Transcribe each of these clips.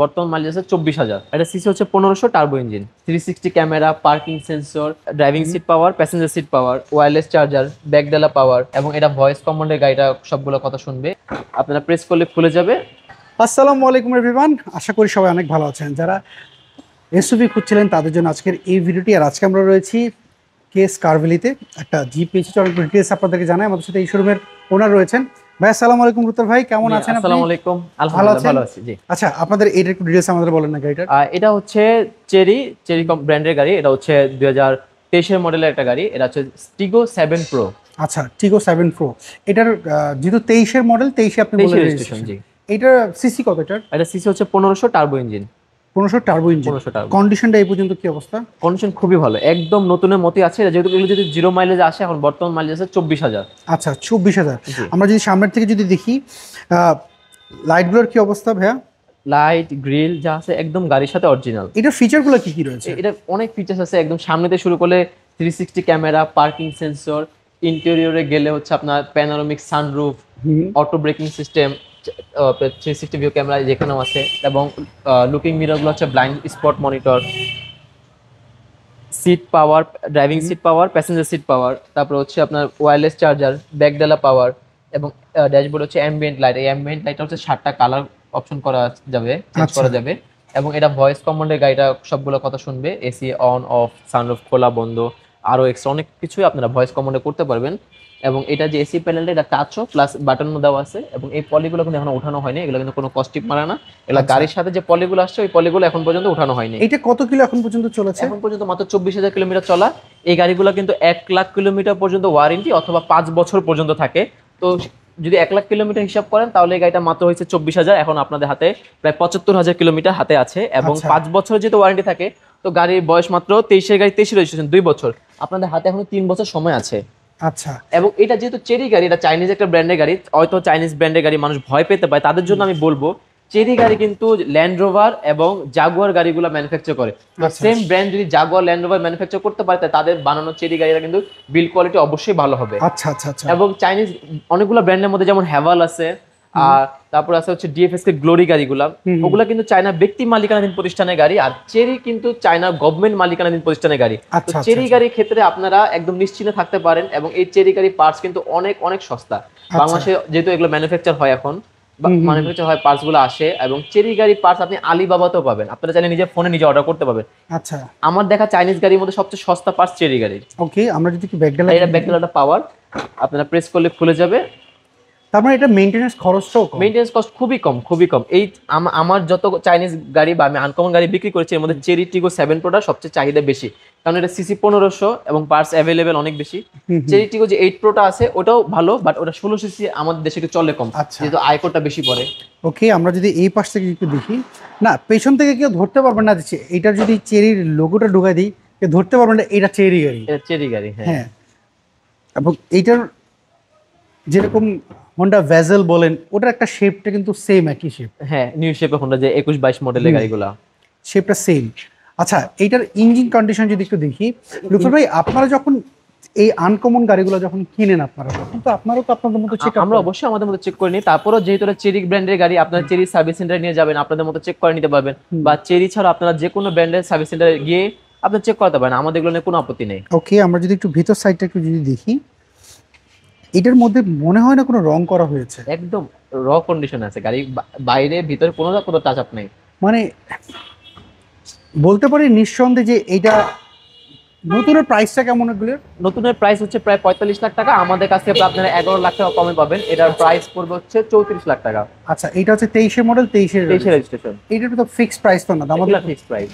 বর্তমান মাইলেজ আছে 24,000। এটা সিসি হচ্ছে 1500, turbo engine, 360 camera, parking sensor, driving seat power, passenger seat power, wireless charger, ব্যাকডালা পাওয়ার, এবং এটা ভয়েস কমান্ডের গাড়িটা সবগুলো কথা শুনবে। আপনারা প্রেস করলে খুলে যাবে। আসসালামু আলাইকুম এভরিওয়ান, আশা করি সবাই অনেক ভালো আছেন। যারা এসইউভি খুঁজছিলেন তাদের জন্য আজকের এই ভিডিওটি। আর আজকে আমরা রয়েছি কেস কারভেলিতে, একটা জিপ পেয়েছি। অনেক ডিটেলস আপনাদেরকে জানাই। আমাদের সাথে এই শোরুমের ওনার রয়েছেন। ভাই আসসালামু আলাইকুম। রুতার ভাই কেমন আছেন? আসসালামু আলাইকুম, আলহামদুলিল্লাহ ভালো আছি। জি আচ্ছা, আপনাদের এইটার একটু ডিটেলস আমাদের বলেন না গাড়িটার। এটা হচ্ছে চেরি ব্র্যান্ডের গাড়ি। এটা হচ্ছে 2023 মডেলের একটা গাড়ি। এটা হচ্ছে টিগো 7 প্রো। আচ্ছা, টিগো 7 প্রো। এটার যেহেতু 23 মডেল, 23 আপনি বলেন রেজিস্ট্রেশন। জি, এটার সিসি কত? এটা সিসি হচ্ছে 1500, turbo engine. 1500 turbo engine. 1500 turbo. কন্ডিশনটা এই পর্যন্ত কি অবস্থা? কন্ডিশন খুবই ভালো, একদম নতুনের মতই আছে। যেহেতু এগুলো যদি জিরো মাইলেজ আসে, এখন বর্তমান মাইলেজ আছে 24,000। আচ্ছা, 24,000। আমরা যদি সামনের থেকে যদি দেখি, লাইটগুলোর কি অবস্থা ভাইয়া? লাইট গ্রিল যা আছে একদম গাড়ির সাথে অরিজিনাল। এটার ফিচারগুলো কি কি রয়েছে? এটা অনেক ফিচার্স আছে, একদম সামনেতে শুরু করলে 360 ক্যামেরা, পার্কিং সেন্সর, ইন্টেরিয়রে গেলে হচ্ছে আপনার panoramic sunroof, auto braking system, 360 view camera যেখানেও আছে, এবং লুকিং মিররগুলো হচ্ছে blind spot monitor, seat power, driving seat power, passenger seat power, তারপর হচ্ছে আপনার ওয়্যারলেস চার্জার, ব্যাকডালা পাওয়ার, এবং ড্যাশবোর্ড হচ্ছে অ্যাম্বিয়েন্ট লাইট। এই অ্যাম্বিয়েন্ট লাইটটা হচ্ছে 7টা কালার অপশন করা যাবে, চেঞ্জ করা যাবে। এবং এটা ভয়েস কমান্ডের গাড়িটা সবগুলো কথা শুনবে। এসি অন অফ, সানরুফ খোলা বন্ধ, আরো এক্সট্রা অনেক কিছুই আপনারা ভয়েস কমান্ডে করতে পারবেন। এবং এটা যে এসি প্যানেলটা, এটা টাচও প্লাস বাটনও দেওয়া আছে। এবং এই পলিগুলো কিন্তু এখন উঠানো হয়নি, এগুলো কিন্তু কোনো কস্টিপ মারা না। এগুলো গাড়ির সাথে যে পলিগুলো আসছে, ওই পলিগুলো এখন পর্যন্ত উঠানো হয়নি। এটা কত কিলো এখন পর্যন্ত চলেছে? এখন পর্যন্ত মাত্র 24,000 কিলোমিটার চলা। এই গাড়িগুলো কিন্তু 1,00,000 কিলোমিটার পর্যন্ত ওয়ারেন্টি, অথবা 5 বছর পর্যন্ত থাকে। তো যদি 1,00,000 কিলোমিটার হিসাব করেন, তাহলে এই গাড়িটা মাত্র হয়েছে 24,000। এখন আপনাদের হাতে প্রায় 75,000 কিলোমিটার হাতে আছে। এবং 5 বছর যেহেতু ওয়ারেন্টি থাকে, তো গাড়ির বয়স মাত্র 23-এর গাড়ি, 23 রেজিস্ট্রেশন, 2 বছর। আপনাদের হাতে এখনো 3 বছর সময় আছে। আচ্ছা। এবং এটা যেহেতু চেরি গাড়ি, এটা চাইনিজ একটা ব্র্যান্ডের গাড়ি, হয়তো চাইনিজ ব্র্যান্ডের গাড়ি মানুষ ভয় পেতে পারে, তাদের জন্য আমি বলবো চেরি গাড়ি কিন্তু ল্যান্ড রোভার এবং জাগুয়ার গাড়িগুলো ম্যানুফ্যাকচার করে। সেম ব্র্যান্ড যদি জাগুয়ার ল্যান্ড রোভার ম্যানুফ্যাকচার করতে পারে, তাদের বানানো চেরি গাড়িটা কিন্তু বিল্ড কোয়ালিটি অবশ্যই ভালো হবে। আচ্ছা আচ্ছা আচ্ছা। এবং চাইনিজ অনেকগুলো ব্র্যান্ডের মধ্যে যেমন হ্যাভাল আছে, আর তারপর আছে হচ্ছে ডিএফএস কে গ্লোরি গাড়িগুলা, ওগুলা কিন্তু চায়নার ব্যক্তি মালিকানাধীন প্রতিষ্ঠানের গাড়ি। আর চেরি কিন্তু চায়নার গভর্নমেন্ট মালিকানাধীন প্রতিষ্ঠানের গাড়ি। তো চেরি গাড়ির ক্ষেত্রে আপনারা একদম নিশ্চিন্তে থাকতে পারেন। এবং এই চেরি গাড়ির পার্টস কিন্তু অনেক অনেক সস্তা। বাংলাদেশে যেহেতু এগুলো ম্যানুফ্যাকচার হয়, এখন ম্যানুফ্যাকচার হয়, পার্টস গুলো আসে। এবং চেরি গাড়ির পার্টস আপনি আলিবাবাতেও পাবেন, আপনারা চাইলে নিজের ফোনে নিজে অর্ডার করতে পারবেন। আচ্ছা, আমার দেখা চাইনিজ গাড়ির মধ্যে সবচেয়ে সস্তা পার্টস চেরি গাড়ির। ওকে, আমরা যদি কি ব্যাকডালা, এটা ব্যাকডালাটা পাওয়ার, আপনারা প্রেস করলে খুলে যাবে। তারপরে এটা মেইনটেনেন্স খরচটাও কম। মেইনটেনেন্স কস্ট খুবই কম, খুবই কম। এই আমার যত চাইনিজ গাড়ি বা আমি আনকমন গাড়ি বিক্রি করেছি, এর মধ্যে চেরি টিগো 7 প্রোটা সবচেয়ে চাহিদা বেশি, কারণ এটা সিসি 1500 এবং পার্টস অ্যাভেলেবেল অনেক বেশি। চেরি টিগো যে 8 প্রোটা আছে, ওটাও ভালো, বাট ওটা 16 সিসি আমাদের দেশে একটু চলে কম, যেহেতু আয়করটা বেশি পড়ে। ওকে, আমরা যদি এই পাশ থেকে একটু দেখি, না পেছন থেকে কেউ ধরতে পারবে না যে এইটার যদি চেরির লোগোটা ঢুকাই দিই, কেউ ধরতে পারবে না এটা চেরি গাড়ি। এটা চেরি গাড়ি, হ্যাঁ। এবং এইটার যেরকম হোন্ডা ভেজেল বলেন, ওটার একটা শেপটা কিন্তু সেম, একই শেপ। হ্যাঁ, নিউ শেপে হোন্ডা যে 21-22 মডেলের গাড়িগুলা, শেপটা সেম। আচ্ছা, এইটার ইঞ্জিন কন্ডিশন যদি একটু দেখি, লুৎফর ভাই আপনারা যখন এই আনকমন গাড়িগুলো যখন কিনেন, আপনারা তখন তো আপনারও তো আপনাদের মতো চেক, আমরা অবশ্যই আমাদের মতো চেক করে নিই। তারপরও যেহেতু এটা চেরি ব্র্যান্ডের গাড়ি, আপনারা চেরি সার্ভিস সেন্টারে নিয়ে যাবেন, আপনাদের মতো চেক করে নিতে পারবেন। বা চেরি ছাড়া আপনারা যে কোনো ব্র্যান্ডের সার্ভিস সেন্টারে গিয়ে আপনি চেক করতে পারেন, আমাদের এগুলো নিয়ে কোনো আপত্তি নেই। ওকে, আমরা যদি একটু ভিতর সাইডটা একটু যদি দেখি, এটার মধ্যে মনে হয় না কোনো রং করা হয়েছে, একদম র কন্ডিশন আছে গাড়ি, বাইরে ভিতরে কোনো টাচ আপ নেই। মানে বলতে পারি নিঃসন্দেহে যে এইটা নতুনের প্রাইসটা কেমন? এগুলোর নতুনের প্রাইস হচ্ছে প্রায় 45 লাখ টাকা, আমাদের কাছ থেকে আপনারা 11 লাখ টাকা কমে পাবেন। এটার প্রাইস পড়বে হচ্ছে 34 লাখ টাকা। আচ্ছা, এটা হচ্ছে 23 মডেল, 23 রেজিস্ট্রেশন। এইটার তো ফিক্সড প্রাইস তো না, আমাদের ফিক্সড প্রাইস।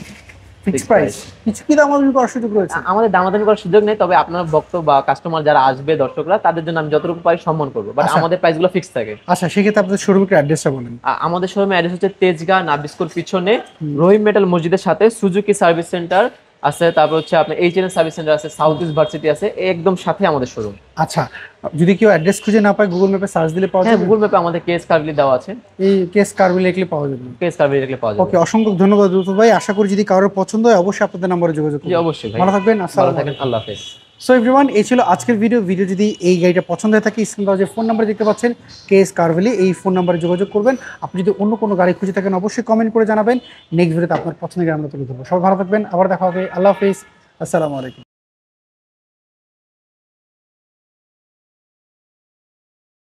ফিক্সড প্রাইস, কিছু কি দামাদামি করার সুযোগ রয়েছে? আমাদের দামাদামি করার সুযোগ নেই, তবে আপনার ভক্ত বা কাস্টমার যারা আসবে, দর্শকরা, তাদের জন্য আমি যতটুকু পারি সম্মান করবো, বাট আমাদের প্রাইসগুলো ফিক্স থাকে। আচ্ছা, সেক্ষেত্রে আপনাদের শোরুমের অ্যাড্রেসটা বলেন। আমাদের শোরুমের অ্যাড্রেস হচ্ছে তেজগাঁ নাবিস্কোর পিছনে রহিম মেটাল মসজিদের সাথে সুজুকি সার্ভিস সেন্টার আছে, তারপর হচ্ছে আপনার এইচএনএস সার্ভিস সেন্টার আছে, সাউথ ইস্ট ভার্সিটি আছে, একদম সাথে আমাদের শোরুম। আচ্ছা, যদি কেউ অ্যাড্রেস খুঁজে না পায়, গুগল ম্যাপে সার্চ দিলে পাওয়া যাবে? গুগল ম্যাপে আমাদের কেস কার্ভলি দেওয়া আছে, এই কেস কার্ভলি লিখলে পাওয়া যাবে। কেস কার্ভলি লিখলে পাওয়া যাবে। ওকে, অসংখ্য ধন্যবাদ লুৎফর ভাই। আশা করি যদি কারোর পছন্দ হয়, অবশ্যই আপনাদের নম্বরে যোগাযোগ করুন। জি অবশ্যই ভাই, ভালো থাকবেন। ভালো থাকেন, আল্লাহ হাফেজ। সো এভরিওয়ান, এই ছিল আজকের ভিডিও যদি এই গাড়িটা পছন্দ হয়ে থাকে স্ক্রিনে দেওয়া যে ফোন নাম্বার দেখতে পাচ্ছেন কেএস কার ভ্যালি, এই ফোন নাম্বারে যোগাযোগ করবেন। আপনি যদি অন্য কোনো গাড়ি খুঁজে থাকেন অবশ্যই কমেন্ট করে জানাবেন। নেক্সট ভিডিওতে আপনার পছন্দের গাড়ি আমরা তুলে ধরবো। সবাই ভালো থাকবেন, আবার দেখা হবে। আল্লাহ হাফিজ, আসসালামু আলাইকুম।